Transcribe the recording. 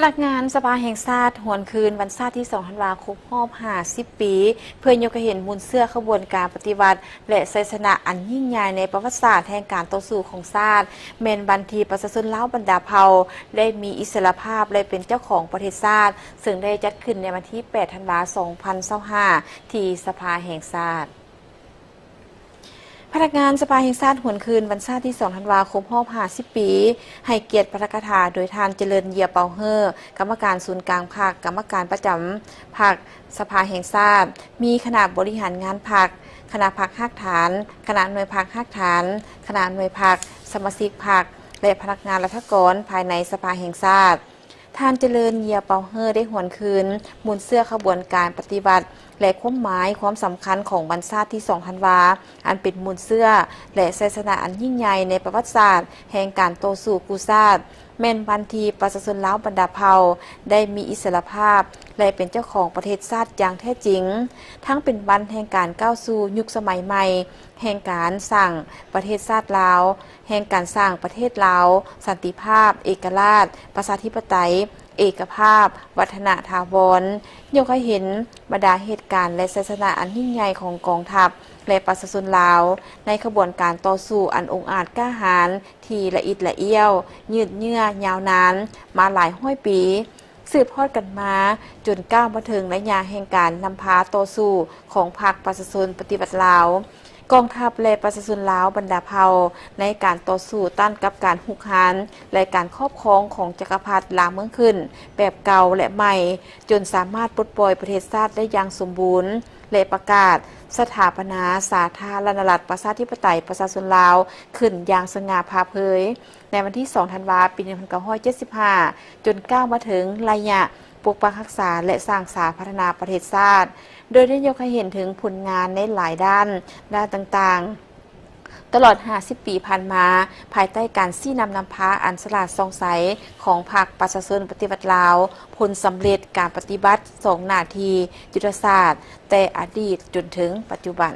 นักงานสภาแห่งชาติหวนคืนวันชาติที่2ธันวาคมรอบ50 ปีเพื่อยกให้เห็นมูลเสื้อขบวนการปฏิวัติและชัยชนะอันยิ่งใหญ่ในประวัติศาสตร์แห่งการต่อสู้ของชาติเมนบันทีประชาชนลาวบรรดาเผ่าได้มีอิสรภาพและเป็นเจ้าของประเทศชาติซึ่งได้จัดขึ้นในวันที่8ธันวาคม2025ที่สภาแห่งชาติพนักงานสภาแห่งชาติหวนคืนวันชาติที่2ธันวาคมรอบ50 ปีให้เกียรติพระราชทานโดยทานเจริญเยียเปาเฮอกรรมการศูนย์กลางภาคกรรมการประจำภาคสภาแห่งชาติมีคณะบริหารงานภาคคณะภาคภาคฐานคณะหน่วยภาคภาคฐานคณะหน่วยภาคสมาชิกภาคและพนักงานรัฐกรภายในสภาแห่งชาติท่านเจริญเยียเปาเฮอได้หวนคืนมูลเสื้อขบวนการปฏิบัติและความหมายความสำคัญของวันชาติที่2ธันวาอันเป็นมูลเสื้อและชัยชนะอันยิ่งใหญ่ในประวัติศาสตร์แห่งการต่อสู้กู้ชาติแม่นบันทีประชาชนลาวบรรดาเผ่าได้มีอิสรภาพและเป็นเจ้าของประเทศชาติอย่างแท้จริงทั้งเป็นวันแห่งการก้าวสู่ยุคสมัยใหม่แห่งการสร้างประเทศชาติลาวแห่งการสร้างประเทศลาวสันติภาพเอกราชประชาธิปไตยเอกภาพวัฒนถาวรยกให้เห็นบรรดาเหตุการณ์และชัยชนะอันยิ่งใหญ่ของกองทัพและประชาชนลาวในขบวนการต่อสู้อันองอาจกล้าหาญที่ละอิดละเอี้ยวยืดเยื้อยาวนานมาหลายห้อยปีสืบทอดกันมาจนก้าวมาถึงระยะแห่งการนำพาต่อสู้ของพรรคประชาชนปฏิวัติลาวกองทัพและประชาชนลาวบรรดาเผ่าในการต่อสู้ต้านกับการหุกหานและการครอบครองของจักรพรรดิลาวเมืองขึ้นแบบเก่าและใหม่จนสามารถปลดปล่อยประเทศชาติได้อย่างสมบูรณ์และประกาศสถาปนาสาธารณรัฐประชาธิปไตยประชาชนลาวขึ้นอย่างสง่าผ่าเผยในวันที่2ธันวาคมปี1975จนก้าวมาถึงระยะปกปักรักษาและสร้างสาพัฒนาประเทศชาติโดยได้ยกให้เห็นถึงผลงานในหลายด้านต่างๆตลอด50 ปีผ่านมาภายใต้การชี้นำพาอันฉลาดส่องใสของพรรคประชาชนปฏิวัติลาวผลสำเร็จการปฏิบัติ2 หน้าที่ยุทธศาสตร์แต่อดีตจนถึงปัจจุบัน